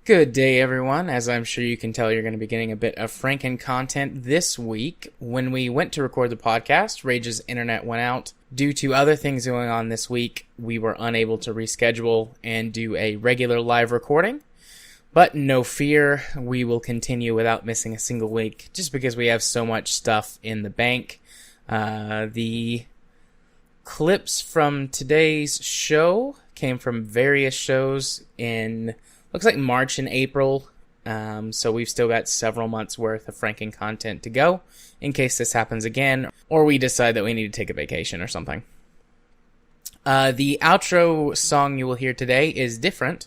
Good day, everyone. As I'm sure you can tell, you're going to be getting a bit of Franken content this week. When we went to record the podcast, Rage's internet went out. Due to other things going on this week, we were unable to reschedule and do a regular live recording. But no fear, we will continue without missing a single week, just because we have so much stuff in the bank. The clips from today's show came from various shows in... looks like March and April, so we've still got several months worth of Franken content to go in case this happens again, or we decide that we need to take a vacation or something. The outro song you will hear today is different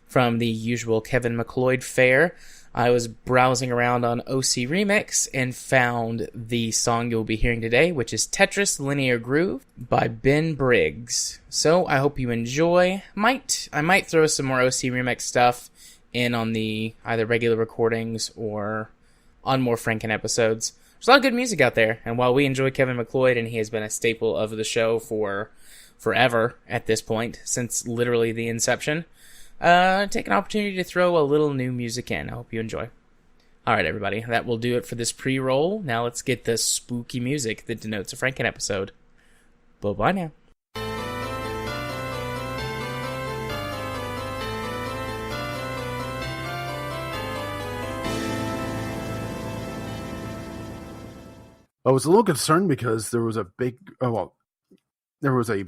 from the usual Kevin MacLeod fare. I was browsing around on OC Remix and found the song you'll be hearing today, which is Tetris Linear Groove by Ben Briggs. So I hope you enjoy. I might throw some more OC Remix stuff in on the either regular recordings or on more Franken episodes. There's a lot of good music out there, and while we enjoy Kevin MacLeod, and he has been a staple of the show for forever at this point, since literally the inception, take an opportunity to throw a little new music in. I hope you enjoy. Alright, everybody, that will do it for this pre-roll. Now let's get the spooky music that denotes a Franken episode. Bye-bye now. I was a little concerned because there was a there was a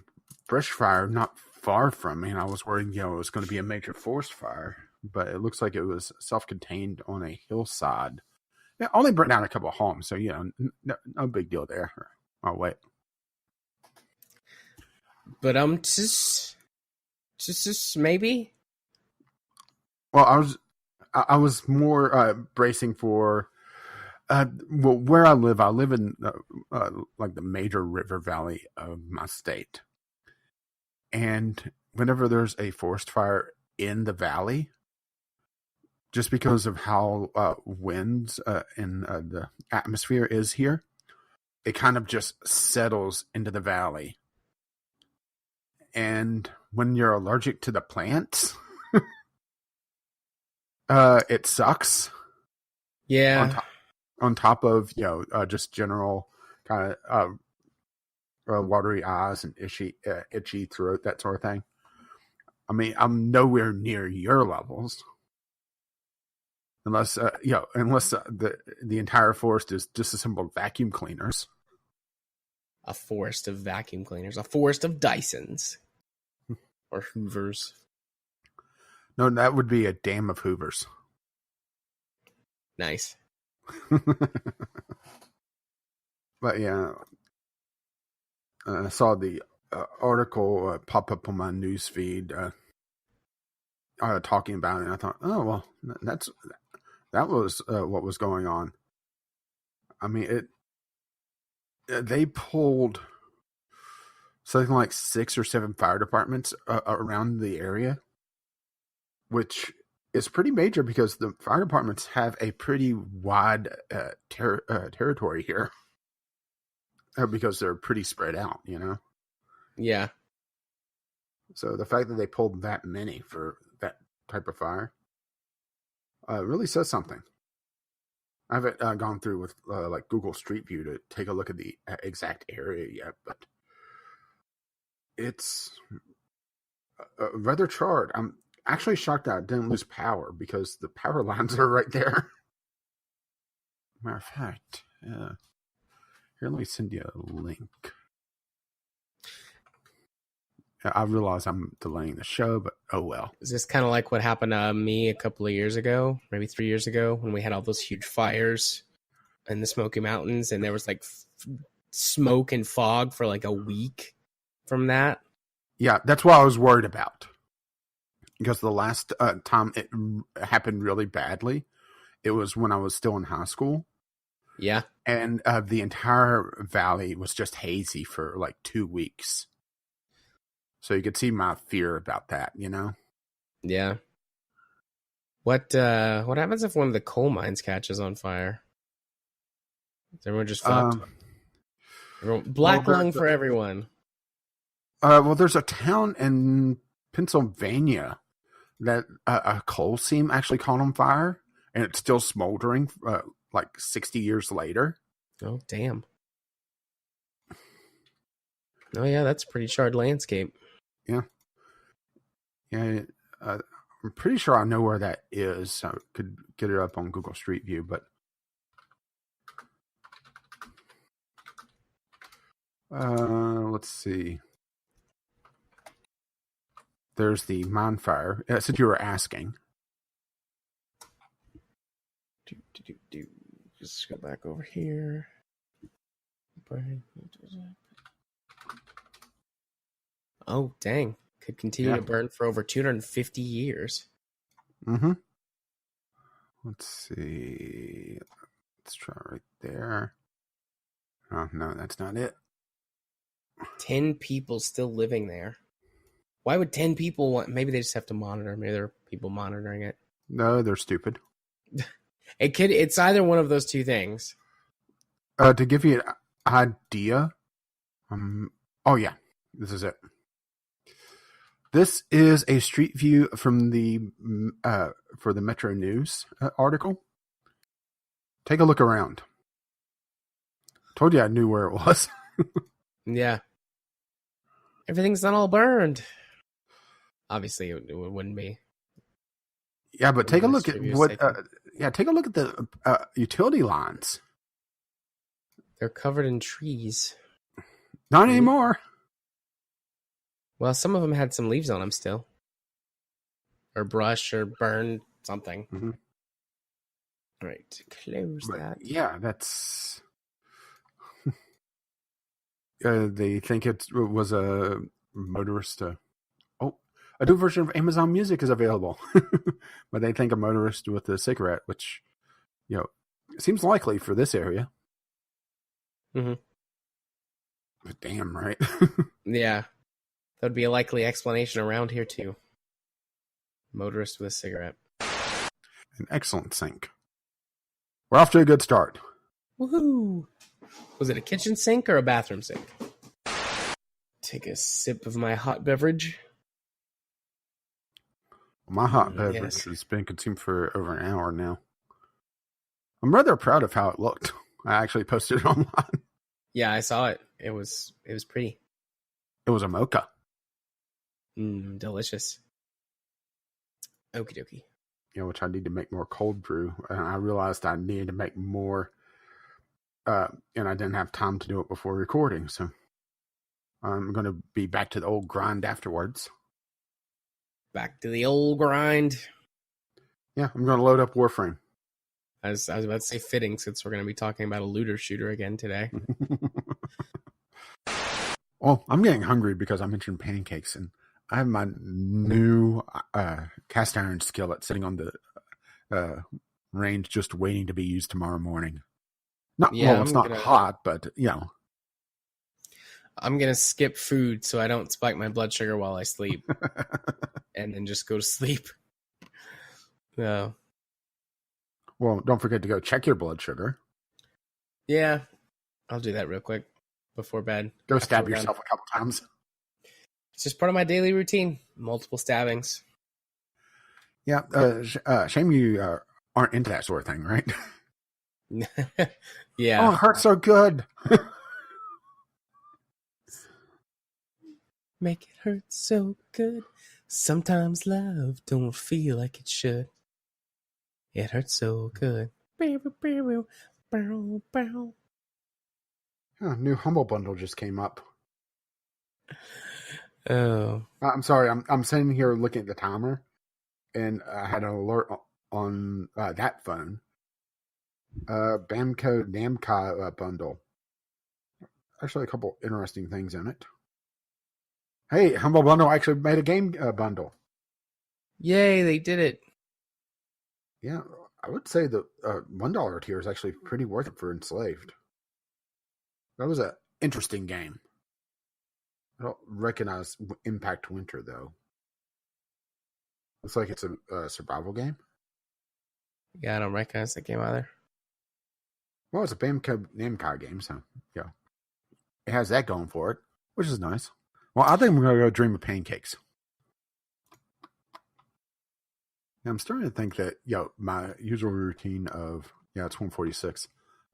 brush fire not far from me, and I was worried, it was going to be a major forest fire, but it looks like it was self-contained on a hillside. It only burnt down a couple of homes, so, no big deal there. Oh, wait. But, just maybe? Well, I was more bracing for, where I live in, like the major river valley of my state. And whenever there's a forest fire in the valley, just because of how winds in the atmosphere is here, it kind of just settles into the valley. And when you're allergic to the plants, it sucks. Yeah. On top of, just general kind of watery eyes and itchy throat, that sort of thing. I mean, I'm nowhere near your levels, unless the entire forest is disassembled vacuum cleaners. A forest of vacuum cleaners, a forest of Dysons or Hoovers. No, that would be a dam of Hoovers. Nice. But yeah. I saw the article pop up on my news feed talking about it, and I thought, oh, well, that was what was going on. I mean, they pulled something like 6 or 7 fire departments around the area, which is pretty major because the fire departments have a pretty wide territory here. Because they're pretty spread out, Yeah. So the fact that they pulled that many for that type of fire really says something. I haven't gone through with like Google Street View to take a look at the exact area yet, but it's rather charred. I'm actually shocked that I didn't lose power because the power lines are right there. Matter of fact, here, let me send you a link. I realize I'm delaying the show, but oh well. Is this kind of like what happened to me a couple of years ago, maybe 3 years ago, when we had all those huge fires in the Smoky Mountains, and there was like smoke and fog for like a week from that? Yeah, that's what I was worried about. Because the last time it happened really badly, it was when I was still in high school. Yeah. And the entire valley was just hazy for like 2 weeks. So you could see my fear about that, Yeah. What happens if one of the coal mines catches on fire? Is everyone just fucked? Black lung for everyone. Well, there's a town in Pennsylvania that a coal seam actually caught on fire, and it's still smoldering like 60 years later. Oh, damn. Oh, yeah, that's a pretty charred landscape. Yeah. Yeah, I'm pretty sure I know where that is. I could get it up on Google Street View, but let's see. There's the mine fire. Since you were asking. Just go back over here. Oh, dang. Could continue to burn for over 250 years. Mm-hmm. Let's see. Let's try right there. Oh, no, that's not it. 10 people still living there. Why would 10 people want... Maybe they just have to monitor. Maybe there are people monitoring it. No, they're stupid. It's either one of those two things. To give you an idea... oh, yeah. This is it. This is a street view from the for the Metro News article. Take a look around. Told you I knew where it was. Yeah. Everything's not all burned. Obviously, it wouldn't be. Yeah, but take a look at what. Take a look at the utility lines. They're covered in trees. Not anymore. Well, some of them had some leaves on them still, or brush, or burned something. Mm-hmm. All right, close that. Yeah, that's. They think it was a motorist. A new version of Amazon Music is available, but they think a motorist with a cigarette, which, seems likely for this area. Mm-hmm. But damn, right? Yeah, that would be a likely explanation around here too. Motorist with a cigarette. An excellent sink. We're off to a good start. Woohoo! Was it a kitchen sink or a bathroom sink? Take a sip of my hot beverage. My hot beverage has been consumed for over an hour now. I'm rather proud of how it looked. I actually posted it online. Yeah, I saw it. It was pretty. It was a mocha. Delicious. Okie dokie. Which I need to make more cold brew. And I realized I needed to make more, and I didn't have time to do it before recording. So I'm going to be back to the old grind afterwards. Back to the old grind. Yeah, I'm going to load up Warframe. I was about to say fitting, since we're going to be talking about a looter shooter again today. Well, I'm getting hungry because I mentioned pancakes, and I have my new cast iron skillet sitting on the range, just waiting to be used tomorrow morning. It's not hot, but I'm going to skip food so I don't spike my blood sugar while I sleep. And then just go to sleep. No. Well, don't forget to go check your blood sugar. Yeah. I'll do that real quick before bed. Go stab yourself a couple times. It's just part of my daily routine. Multiple stabbings. Yeah. Shame you aren't into that sort of thing, right? Yeah. Oh, it hurts so good. Make it hurt so good. Sometimes love don't feel like it should. It hurts so good. New Humble Bundle just came up. Oh. I'm sorry. I'm sitting here looking at the timer, and I had an alert on that phone. Bamco Namco bundle. Actually, a couple interesting things in it. Hey, Humble Bundle actually made a game bundle. Yay, they did it. Yeah, I would say the $1 tier is actually pretty worth it for Enslaved. That was an interesting game. I don't recognize Impact Winter, though. Looks like it's a survival game. Yeah, I don't recognize that game either. Well, it's a Bamco Namco game, so it has that going for it, which is nice. Well, I think we're going to go dream of pancakes. I'm starting to think that, my usual routine of, it's 1:46,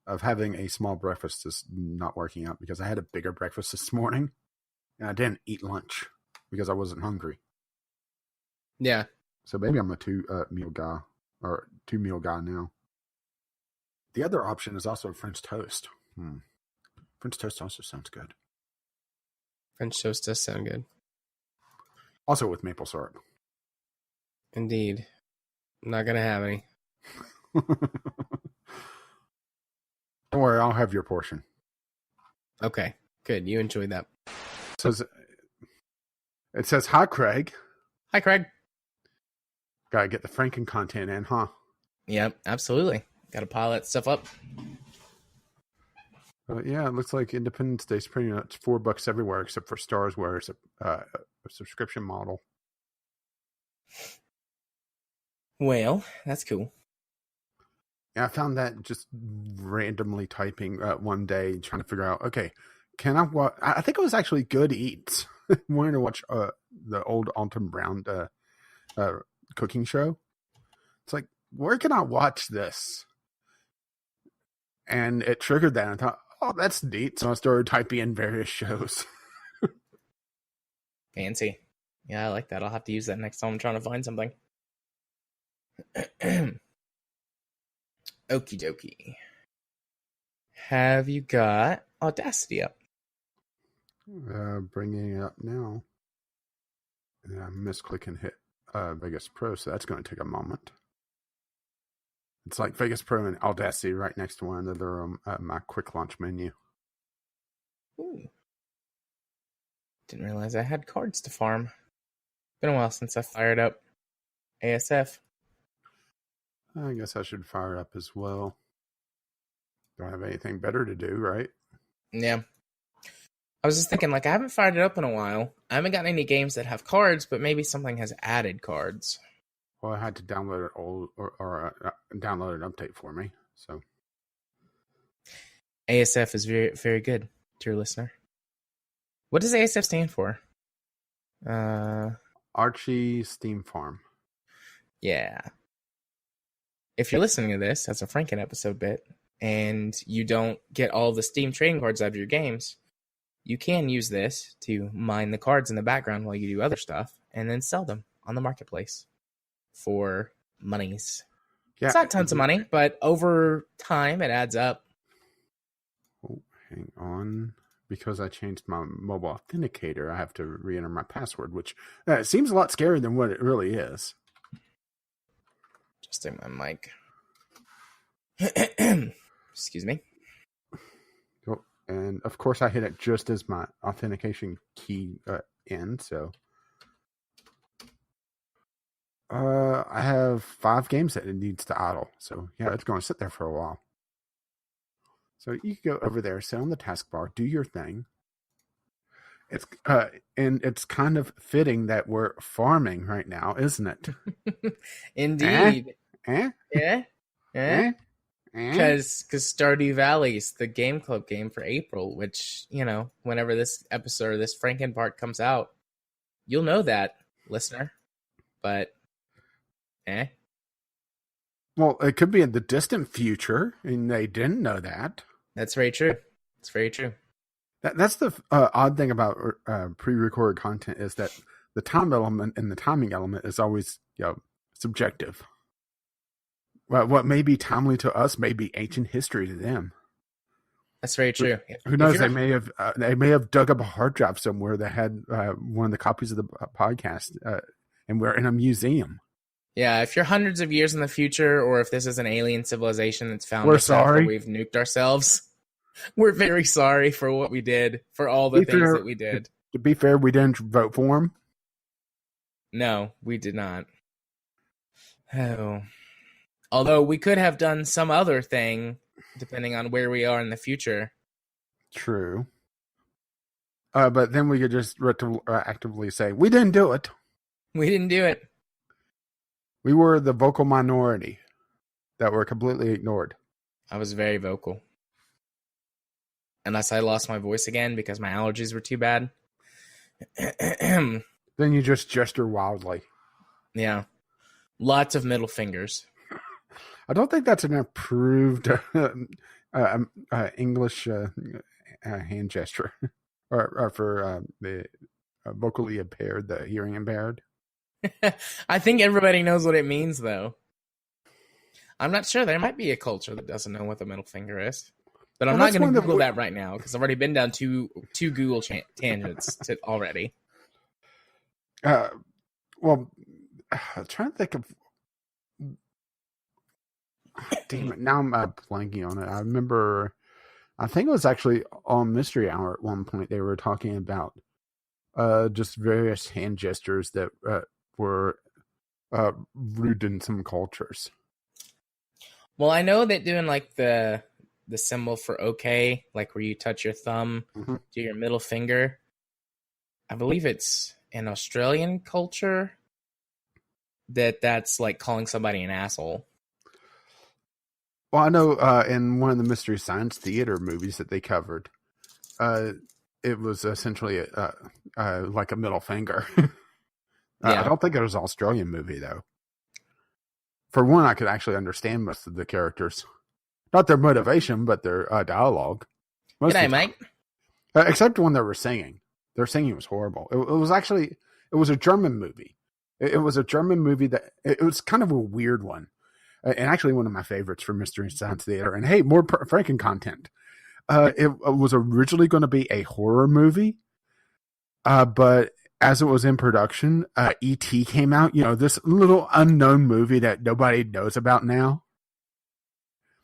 of having a small breakfast is not working out because I had a bigger breakfast this morning and I didn't eat lunch because I wasn't hungry. Yeah. So maybe I'm a two-meal guy or two-meal guy now. The other option is also French toast. French toast also sounds good. French toast does sound good. Also with maple syrup. Indeed. I'm not going to have any. Don't worry, I'll have your portion. Okay, good. You enjoyed that. It says, hi, Craig. Hi, Craig. Gotta get the Franken content in, huh? Yep, absolutely. Got to pile that stuff up. Yeah, it looks like Independence Day's pretty much $4 everywhere except for Stars, where it's a subscription model. Well, that's cool. Yeah, I found that just randomly typing one day, trying to figure out, okay, can I watch? I think it was actually Good Eats. Wanted to watch the old Alton Brown cooking show. It's like, where can I watch this? And it triggered that. And I thought, oh, that's neat. So I started typing in various shows. Fancy. Yeah, I like that. I'll have to use that next time I'm trying to find something. Okie dokie. Have you got Audacity up? Bringing it up now. And I misclick and hit Vegas Pro, so that's going to take a moment. It's like Vegas Pro and Audacity right next to one another on my quick launch menu. Ooh. Didn't realize I had cards to farm. Been a while since I fired up ASF. I guess I should fire it up as well. Don't have anything better to do, right? Yeah. I was just thinking, I haven't fired it up in a while. I haven't gotten any games that have cards, but maybe something has added cards. Well, I had to download it or download an update for me. So ASF is very, very good, dear listener. What does ASF stand for? Archie Steam Farm. Yeah. If you're listening to this as a Franken episode bit, and you don't get all the Steam trading cards out of your games, you can use this to mine the cards in the background while you do other stuff, and then sell them on the marketplace for monies. Yeah, it's not tons of money, but over time it adds up. Oh, hang on. Because I changed my mobile authenticator, I have to re-enter my password, which seems a lot scarier than what it really is. Adjusting my mic. Excuse me. Oh, and of course, I hit it just as my authentication key ends. So I have 5 games that it needs to idle. So yeah, it's going to sit there for a while. So you can go over there, sit on the taskbar, do your thing. It's and it's kind of fitting that we're farming right now, isn't it? Indeed. Because Stardew Valley's the game club game for April, which, whenever this episode or this Franken part comes out, you'll know that, listener. But, Well, it could be in the distant future, and they didn't know that. That's very true. It's very true. That's the odd thing about pre-recorded content is that the time element and the timing element is always subjective. Well, what may be timely to us may be ancient history to them. That's very true. Who knows? They may have dug up a hard drive somewhere that had one of the copies of the podcast, and we're in a museum. Yeah, if you're hundreds of years in the future, or if this is an alien civilization that's found us after we've nuked ourselves, we're very sorry for what we did, for all the things that we did. To be fair, we didn't vote for him. No, we did not. Oh. Although we could have done some other thing, depending on where we are in the future. True. But then we could just actively say, we didn't do it. We didn't do it. We were the vocal minority that were completely ignored. I was very vocal. Unless I lost my voice again because my allergies were too bad. Then you just gesture wildly. Yeah. Lots of middle fingers. I don't think that's an approved English hand gesture, or for the vocally impaired, the hearing impaired. I think everybody knows what it means, though. I'm not sure. There might be a culture that doesn't know what the middle finger is. But I'm not going to Google that right now because I've already been down two Google tangents already. Well, I'm trying to think of. Damn it! Now I'm blanking on it. I remember. I think it was actually on Mystery Hour at one point. They were talking about just various hand gestures that were rude in some cultures. Well, I know that doing like the symbol for okay, like where you touch your thumb to your middle finger, I believe it's in Australian culture that's like calling somebody an asshole. Well, I know in one of the Mystery Science Theater movies that they covered, it was essentially like a middle finger. I don't think it was an Australian movie, though. For one, I could actually understand most of the characters. Not their motivation, but their dialogue. Good day, mate. Except when they were singing. Their singing was horrible. It was a German movie. It was a German movie that... It was kind of a weird one. And actually one of my favorites for Mystery Science Theater. And hey, more Franken content. It was originally going to be a horror movie. But as it was in production, E.T. came out. You know, this little unknown movie that nobody knows about now.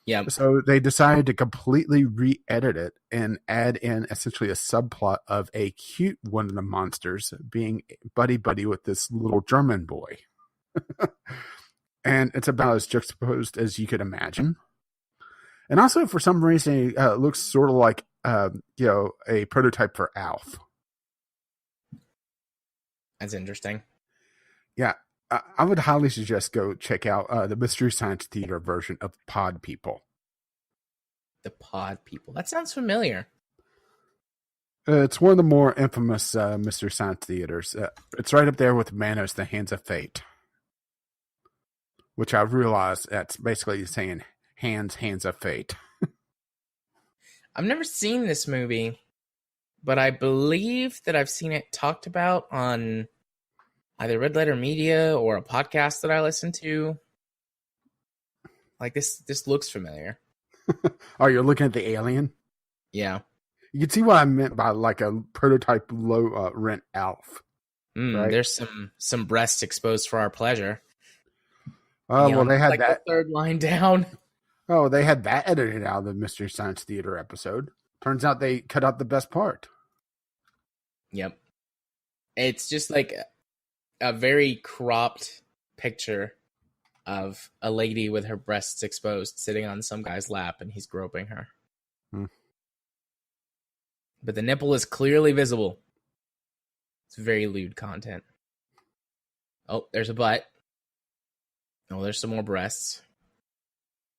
Yeah. So they decided to completely re-edit it and add in essentially a subplot of a cute one of the monsters being buddy-buddy with this little German boy. And it's about as juxtaposed as you could imagine. And also, for some reason, it looks sort of like, a prototype for Alf. That's interesting. Yeah. I would highly suggest go check out the Mystery Science Theater version of Pod People. The Pod People. That sounds familiar. It's one of the more infamous Mystery Science Theaters. It's right up there with Manos, The Hands of Fate. Which I realize that's basically saying hands of fate. I've never seen this movie, but I believe that I've seen it talked about on either Red Letter Media or a podcast that I listen to. Like this looks familiar. Oh, you're looking at the alien? Yeah. You can see what I meant by like a prototype low rent Alf. Right? There's some breasts exposed for our pleasure. Oh, well, they had like that. The third line down. Oh, they had that edited out of the Mystery Science Theater episode. Turns out they cut out the best part. Yep. It's just like a very cropped picture of a lady with her breasts exposed sitting on some guy's lap and he's groping her. But the nipple is clearly visible. It's very lewd content. Oh, there's a butt. Oh, there's some more breasts.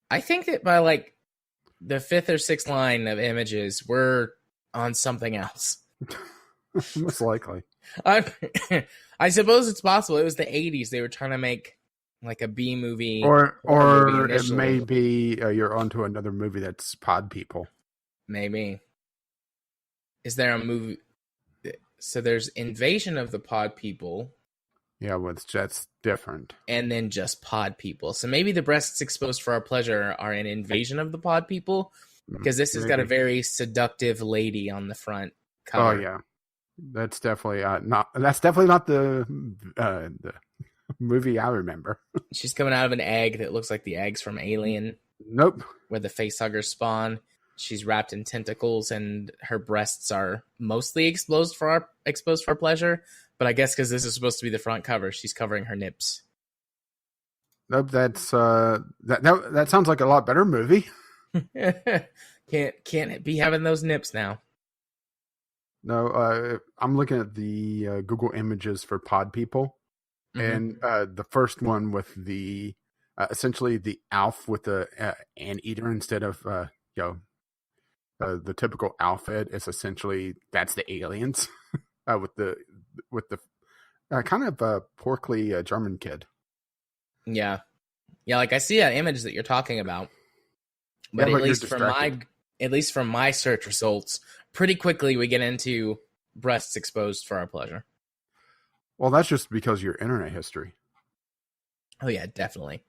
I think that by like the fifth or sixth line of images, we're on something else. Most likely. I suppose it's possible. It was the 80s. They were trying to make like a B movie. Or it may be you're onto another movie that's Pod People. Maybe. Is there a movie? So there's Invasion of the Pod People. Yeah, well, that's different. And then just Pod People. So maybe the breasts exposed for our pleasure are an Invasion of the Pod People, because this has got a very seductive lady on the front cover. Oh yeah, that's definitely not. That's definitely not the movie I remember. She's coming out of an egg that looks like the eggs from Alien. Nope. Where the facehuggers spawn. She's wrapped in tentacles, and her breasts are mostly exposed for our pleasure. But I guess because this is supposed to be the front cover, she's covering her nips. Nope, that's that sounds like a lot better movie. Can't be having those nips now. No, I'm looking at the Google images for Pod People, and the first one with the essentially the Alf with the anteater instead of the typical outfit is essentially that's the aliens with the kind of porkly German kid. Yeah. Yeah, like I see that image that you're talking about. Yeah, But but you're distracted. at least from my search results, pretty quickly we get into breasts exposed for our pleasure. Well, that's just because of your internet history. Oh yeah, definitely.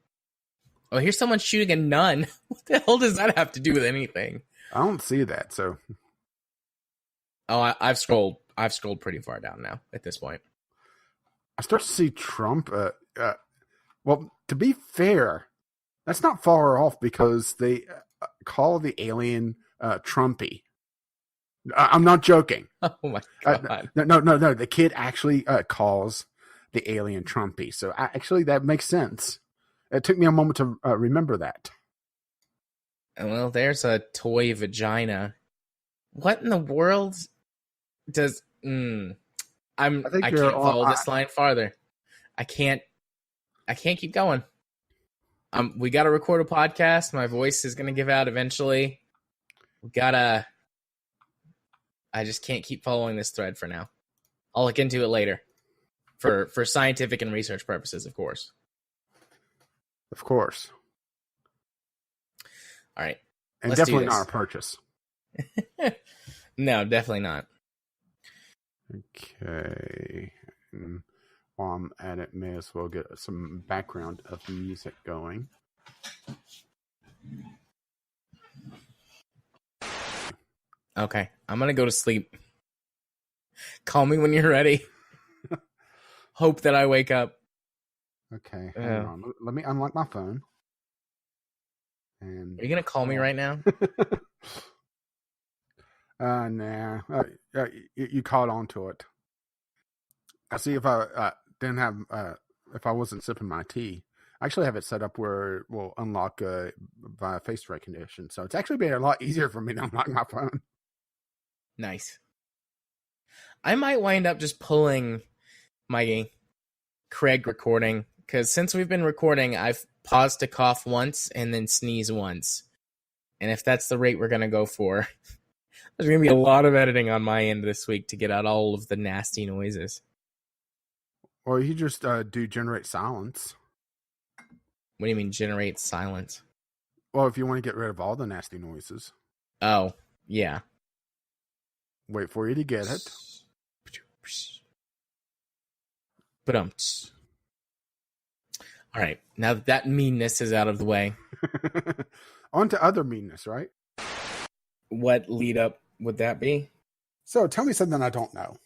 Oh, here's someone shooting a nun. What the hell does that have to do with anything? I don't see that, so Oh, I've scrolled. I've scrolled pretty far down now at this point. I start to see Trump. Well, to be fair, that's not far off because they call the alien Trumpy. I'm not joking. Oh my god! No. The kid actually calls the alien Trumpy. So actually, that makes sense. It took me a moment to remember that. Well, there's a toy vagina. What in the world does? I can't follow this line farther. I can't keep going. We got to record a podcast. My voice is going to give out eventually. I just can't keep following this thread for now. I'll look into it later for scientific and research purposes, of course. Of course. All right. And definitely not a purchase. No, definitely not. Okay. And while I'm at it, may as well get some background of music going. Okay, I'm gonna go to sleep. Call me when you're ready. Hope that I wake up. Okay, hang on. Let me unlock my phone. And are you gonna call me right now? Nah. You caught on to it. I see if I didn't have if I wasn't sipping my tea. I actually have it set up where it will unlock via face recognition. So it's actually been a lot easier for me to unlock my phone. Nice. I might wind up just pulling my Craig recording, because since we've been recording, I've paused to cough once and then sneeze once. And if that's the rate we're going to go for, there's going to be a lot of editing on my end this week to get out all of the nasty noises. Or you just do generate silence. What do you mean generate silence? Well, if you want to get rid of all the nasty noises. Oh, yeah. Wait for you to get it. All right, now that meanness is out of the way. On to other meanness, right? What lead up would that be? So tell me something I don't know.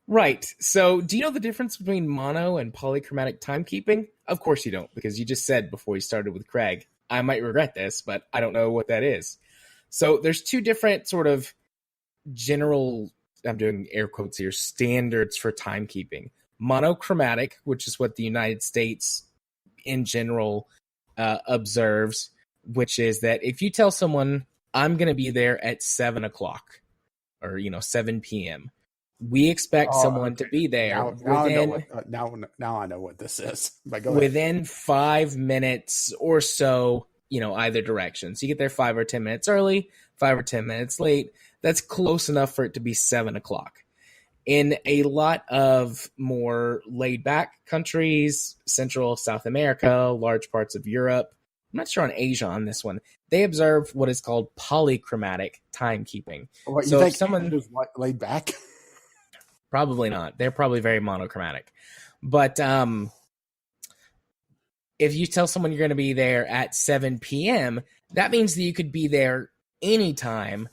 Right. So do you know the difference between mono and polychromatic timekeeping? Of course you don't, because you just said before you started with Craig, I might regret this, but I don't know what that is. So there's two different sort of general, I'm doing air quotes here, standards for timekeeping. Monochromatic, which is what the United States in general observes, which is that if you tell someone, I'm going to be there at 7 o'clock or, 7 p.m., we expect someone to be there now I know what this is. But go within ahead. 5 minutes or so, either direction. So you get there 5 or 10 minutes early, 5 or 10 minutes late. That's close enough for it to be 7 o'clock. In a lot of more laid-back countries, Central, South America, large parts of Europe, I'm not sure on Asia on this one, they observe what is called polychromatic timekeeping. What, so you think if someone is laid back? Probably not. They're probably very monochromatic. But if you tell someone you're going to be there at 7 p.m., that means that you could be there anytime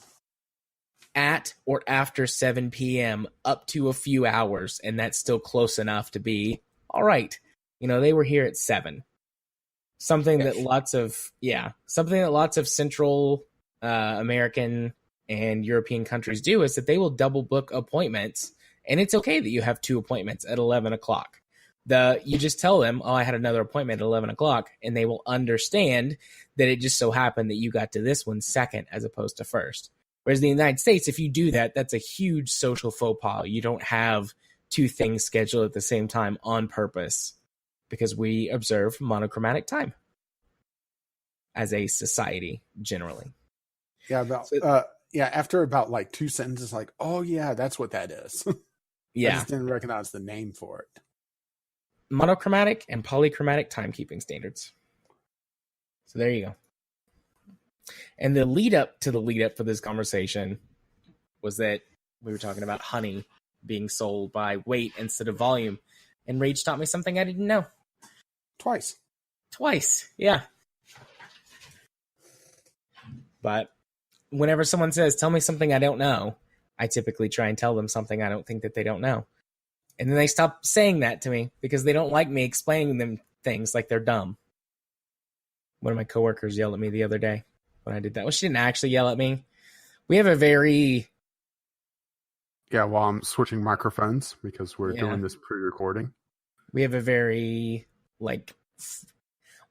at or after 7 p.m. up to a few hours, and that's still close enough to be, all right, they were here at 7. Something that lots of Central American and European countries do is that they will double book appointments, and it's okay that you have 2 appointments at 11 o'clock. You just tell them, I had another appointment at 11 o'clock, and they will understand that it just so happened that you got to this one second as opposed to first. Whereas in the United States, if you do that, that's a huge social faux pas. You don't have 2 things scheduled at the same time on purpose because we observe monochromatic time as a society generally. Yeah, after about like 2 sentences, like, oh yeah, that's what that is. Yeah. I just didn't recognize the name for it. monochromatic and polychromatic timekeeping standards. So there you go. And the lead up for this conversation was that we were talking about honey being sold by weight instead of volume. And Rage taught me something I didn't know. Twice. Yeah. But whenever someone says, tell me something I don't know, I typically try and tell them something I don't think that they don't know. And then they stop saying that to me because they don't like me explaining them things like they're dumb. One of my coworkers yelled at me the other day when I did that. Well, she didn't actually yell at me. We have a very... Yeah, while I'm switching microphones because we're doing this pre-recording. We have a very,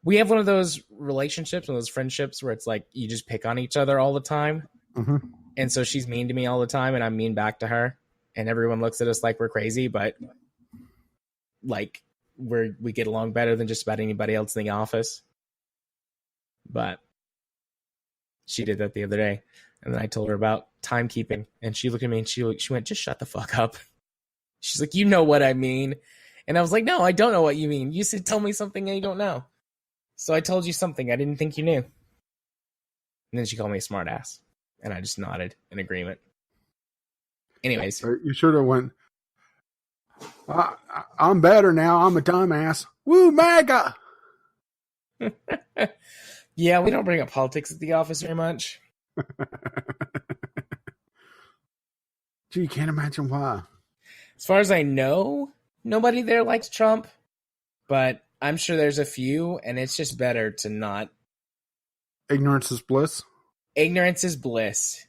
we have one of those relationships, one of those friendships where it's like you just pick on each other all the time. Mm-hmm. And so she's mean to me all the time and I'm mean back to her. And everyone looks at us like we're crazy, but we get along better than just about anybody else in the office. But she did that the other day. And then I told her about timekeeping. And she looked at me and she went, just shut the fuck up. She's like, you know what I mean. And I was like, no, I don't know what you mean. You said, tell me something you don't know. So I told you something I didn't think you knew. And then she called me a smart ass. And I just nodded in agreement. Anyways. You should have went, I'm better now. I'm a dumbass. Woo, MAGA! Yeah, we don't bring up politics at the office very much. Gee, you can't imagine why. As far as I know, nobody there likes Trump. But I'm sure there's a few, and it's just better to not. Ignorance is bliss. Ignorance is bliss.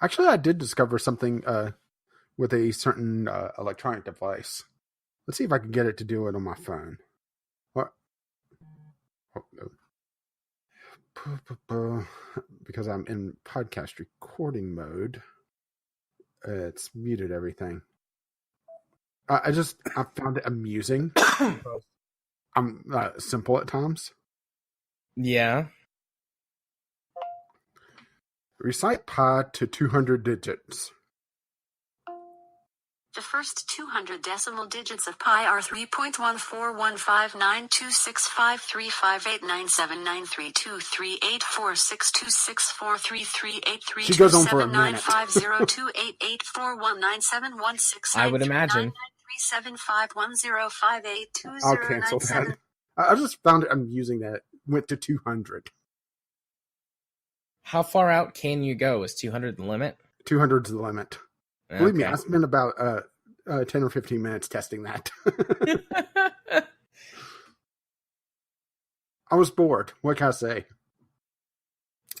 Actually, I did discover something with a certain electronic device. Let's see if I can get it to do it on my phone. What? Oh, no. Because I'm in podcast recording mode, it's muted everything. I found it amusing. I'm simple at times. Yeah. Recite pi to 200 digits. The first 200 decimal digits of pi are 3.14159265358979323846264338337950288419716. She goes on for a minute. I would imagine. I'll cancel that. I just found it amusing that it went to 200. How far out can you go? Is 200 the limit? 200 is the limit. Okay. Believe me, I spent about 10 or 15 minutes testing that. I was bored. What can I say?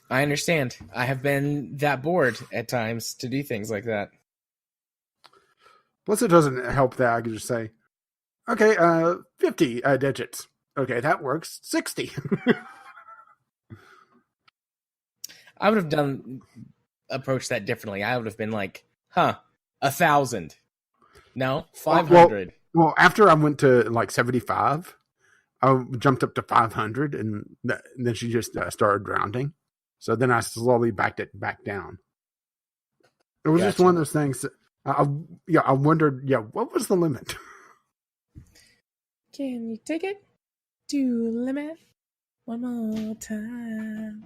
I understand. I have been that bored at times to do things like that. Plus, it doesn't help that I can just say, okay, 50 digits. Okay, that works. 60. I would have approached that differently. I would have been like, 1,000. No, 500. Well, after I went to 75, I jumped up to 500, and then she just started rounding. So then I slowly backed it back down. It was just one of those things. I wondered, what was the limit? Can you take it to the limit one more time?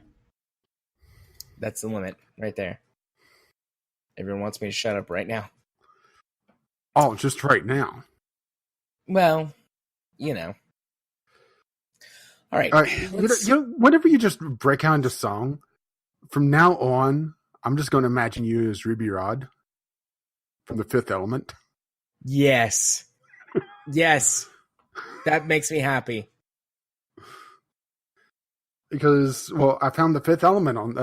That's the limit right there. Everyone wants me to shut up right now. Oh, just right now. Well, All right. Whenever you just break out into song, from now on, I'm just going to imagine you as Ruby Rod from The Fifth Element. Yes. Yes. That makes me happy. Because, I found The Fifth Element on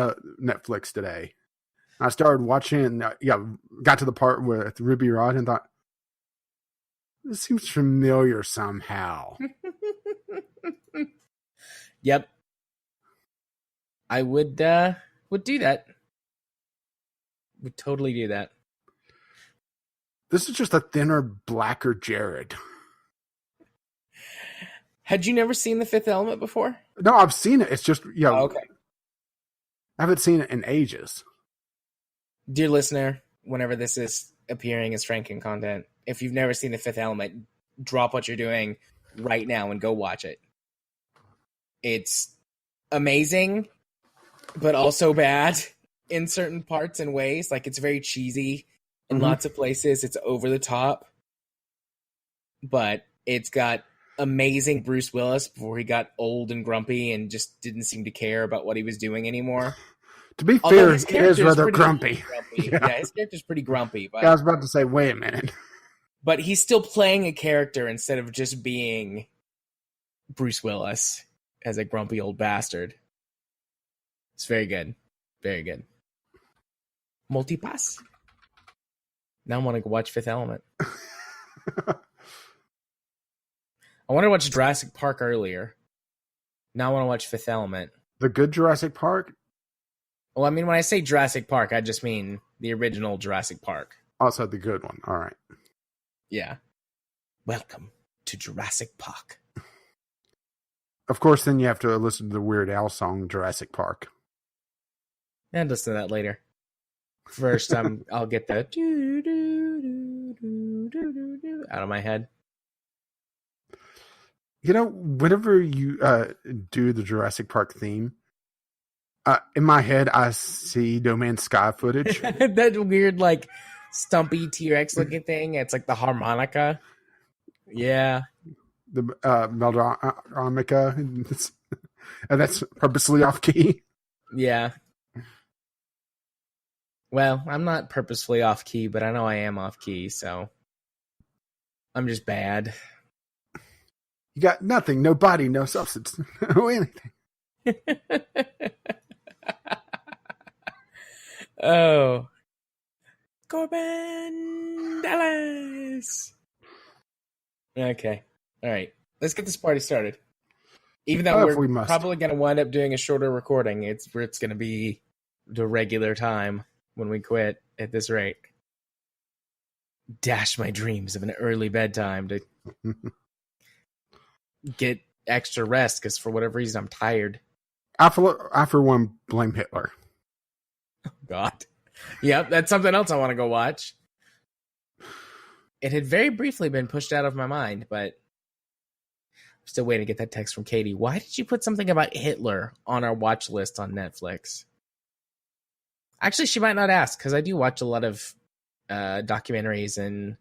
Netflix today. I started watching, got to the part with Ruby Rod and thought, this seems familiar somehow. Yep. I would do that. Would totally do that. This is just a thinner, blacker Jared. Had you never seen The Fifth Element before? No, I've seen it. It's just, okay. I haven't seen it in ages. Dear listener, whenever this is appearing as Franken content, if you've never seen The Fifth Element, drop what you're doing right now and go watch it. It's amazing, but also bad in certain parts and ways. Like, it's very cheesy in lots of places. It's over the top, but it's got amazing Bruce Willis before he got old and grumpy and just didn't seem to care about what he was doing anymore. To be fair, he is rather grumpy. Yeah, his character's pretty grumpy. But, I was about to say, wait a minute. But he's still playing a character instead of just being Bruce Willis as a grumpy old bastard. It's very good. Very good. Multipass. Now I want to go watch Fifth Element. I wanted to watch Jurassic Park earlier. Now I want to watch Fifth Element. The good Jurassic Park? Well, I mean, when I say Jurassic Park, I just mean the original Jurassic Park. Also the good one. All right. Yeah. Welcome to Jurassic Park. Of course, then you have to listen to the Weird Al song, Jurassic Park. And listen to that later. First, I'll get the out of my head. You know, whenever you do the Jurassic Park theme, in my head, I see No Man's Sky footage. That weird, like, stumpy T-Rex looking thing. It's like the harmonica. Yeah. The melodica. And that's purposely off key. Yeah. Well, I'm not purposefully off key, but I know I am off key, so I'm just bad. You got nothing, no body, no substance, no anything. Oh. Corbin Dallas. Okay. All right. Let's get this party started. Even though we're probably going to wind up doing a shorter recording, it's going to be the regular time when we quit at this rate. Dash my dreams of an early bedtime to get extra rest because for whatever reason I'm tired. I for one blame Hitler. Oh, God. Yep, that's something else I want to go watch. It had very briefly been pushed out of my mind, but I'm still waiting to get that text from Katie. Why did you put something about Hitler on our watch list on Netflix? Actually, she might not ask, because I do watch a lot of documentaries and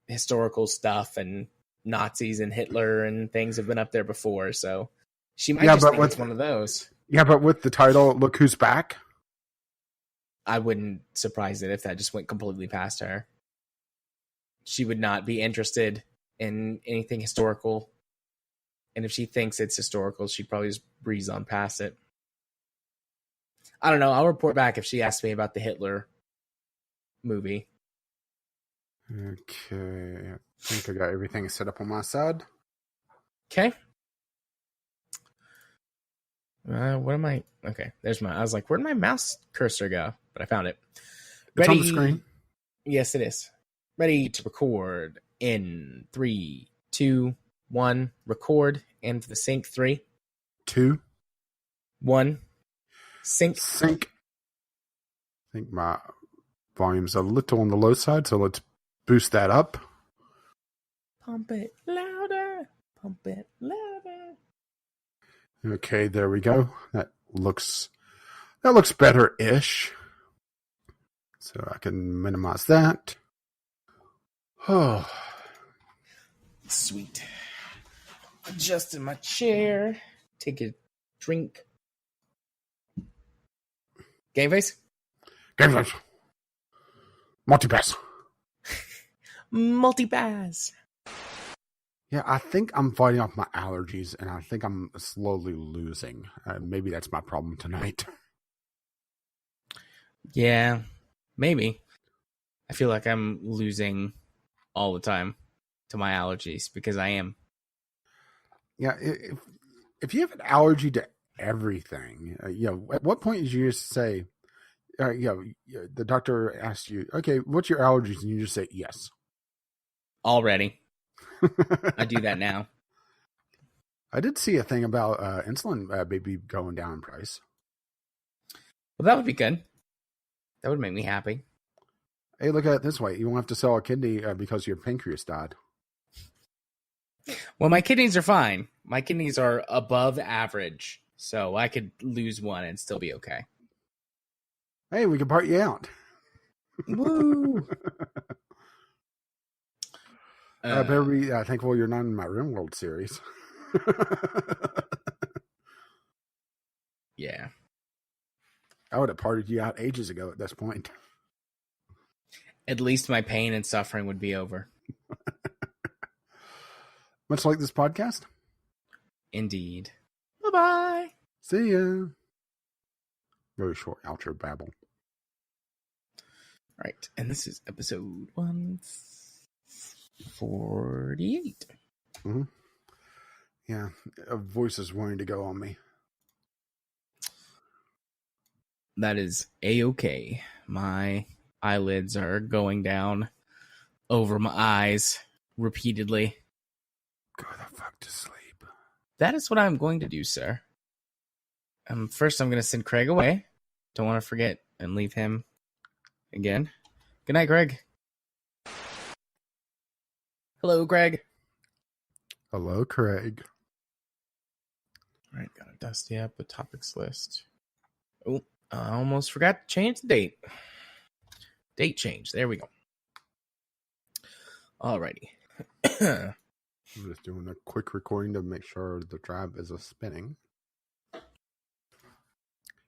historical stuff, and Nazis and Hitler and things have been up there before, so she might just think it's one of those. Yeah, but with the title, Look Who's Back? I wouldn't surprise it if that just went completely past her. She would not be interested in anything historical. And if she thinks it's historical, she'd probably just breeze on past it. I don't know. I'll report back if she asks me about the Hitler movie. Okay. I think I got everything set up on my side. Okay. What am I? Okay, there's my. I was like, where'd my mouse cursor go? But I found it. It's on the screen. Yes, it is. Ready to record in 3, 2, 1. Record and the sync 3, 2, 1. Sync. I think my volume's a little on the low side, so let's boost that up. Pump it louder. Pump it louder. Okay, there we go. That looks better-ish. So I can minimize that. Oh, sweet. Adjust in my chair. Take a drink. Game face? Game face. Multipass. Multipass. Yeah, I think I'm fighting off my allergies, and I think I'm slowly losing. Maybe that's my problem tonight. Yeah, maybe. I feel like I'm losing all the time to my allergies because I am. Yeah, if you have an allergy to everything, at what point did you just say, the doctor asked you, okay, what's your allergies? And you just say, yes. Already. I do that now. I did see a thing about insulin maybe going down in price. Well, that would be good. That would make me happy. Hey, look at it this way. You won't have to sell a kidney because your pancreas died. Well, my kidneys are fine. My kidneys are above average, so I could lose one and still be okay. Hey, we can part you out. Woo! Better be thankful you're not in my RimWorld series. Yeah. I would have parted you out ages ago at this point. At least my pain and suffering would be over. Much like this podcast. Indeed. Bye-bye. See ya. Very short outro babble. All right, and this is episode 148. Mm-hmm. Yeah, a voice is wanting to go on me. That is A-okay. My eyelids are going down over my eyes repeatedly. Go the fuck to sleep. That is what I'm going to do, sir. First, I'm going to send Craig away. Don't want to forget and leave him again. Good night, Greg. Hello, Greg. Hello, Craig. All right, gotta dusty up the topics list. Oh, I almost forgot to change the date. Date change. There we go. Alrighty. I'm just doing a quick recording to make sure the drive is spinning.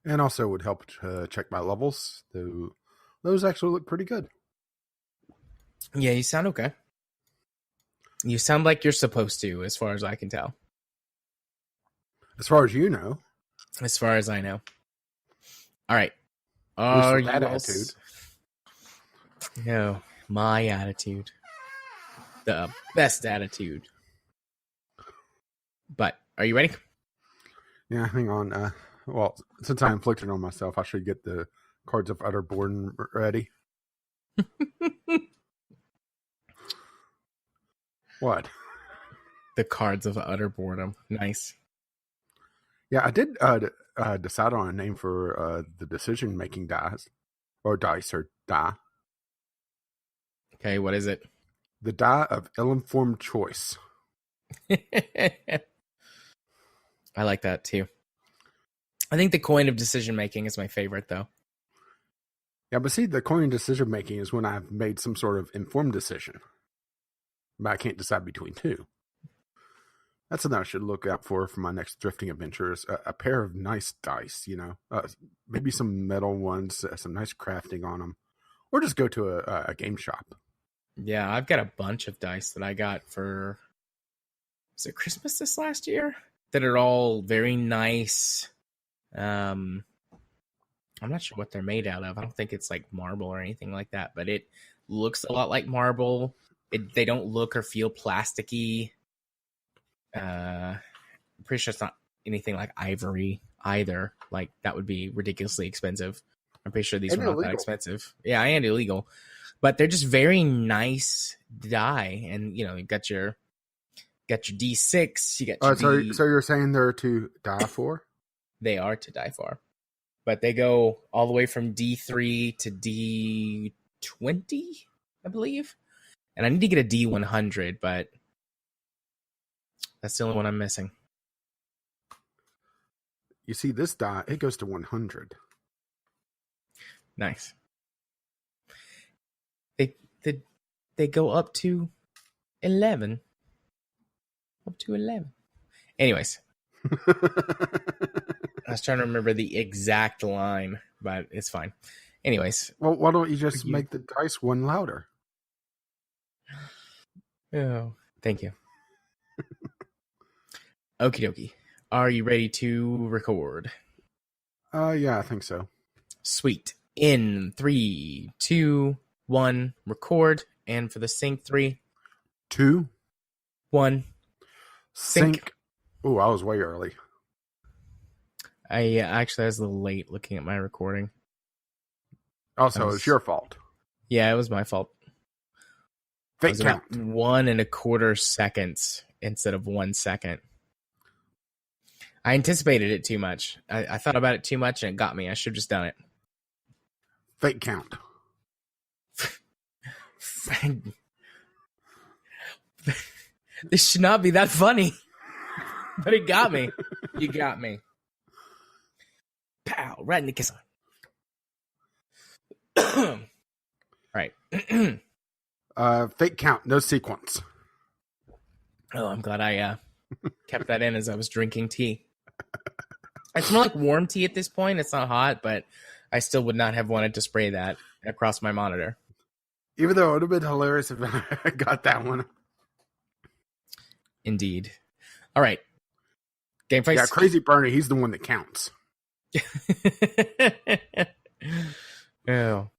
And also would help check my levels. Those actually look pretty good. Yeah, you sound okay. You sound like you're supposed to, as far as I can tell. As far as you know. As far as I know. All right. Are you that attitude? No, my attitude. The best attitude. But, are you ready? Yeah, hang on. Well, since I inflicted on myself, I should get the cards of utter boredom ready. What? The cards of utter boredom. Nice. Yeah, I did decide on a name for the decision-making dice. Or dice, or die. Okay, what is it? The die of ill-informed choice. I like that too. I think the coin of decision making is my favorite, though. Yeah, but see, the coin of decision making is when I've made some sort of informed decision, but I can't decide between two. That's something I should look out for my next thrifting adventures. A pair of nice dice, maybe some metal ones, some nice crafting on them, or just go to a game shop. Yeah, I've got a bunch of dice that I got for, was it Christmas this last year? That are all very nice. I'm not sure what they're made out of. I don't think it's like marble or anything like that, but it looks a lot like marble. They don't look or feel plasticky. I'm pretty sure it's not anything like ivory either. Like, that would be ridiculously expensive. I'm pretty sure these And are not illegal. that expensive. Yeah, and illegal. But they're just very nice die. And, you got your D6. You got your So you're saying they're to die for? They are to die for. But they go all the way from D3 to D20, I believe. And I need to get a D100, but that's the only one I'm missing. You see, this die, it goes to 100. Nice. They go up to 11. Up to 11. Anyways. I was trying to remember the exact line, but it's fine. Anyways. Well, why don't you just make the dice one louder? Oh, thank you. Okie dokie. Are you ready to record? Yeah, I think so. Sweet. In 3, 2, 1, record. And for the sync, 3, 2, 1, sync. Oh, I was way early. I was a little late looking at my recording. Also, it's your fault. Yeah, it was my fault. Fake count. 1 1/4 seconds instead of 1 second. I anticipated it too much. I thought about it too much and it got me. I should have just done it. Fake count. This should not be that funny. But it got me. You got me. Pow, right in the kiss. All right. Fake count, no sequence. Oh, I'm glad I kept that in as I was drinking tea. I smell like warm tea at this point. It's not hot, but I still would not have wanted to spray that across my monitor. Even though it would have been hilarious if I got that one. Indeed. All right. Game face. Yeah, Crazy Bernie, he's the one that counts. Oh.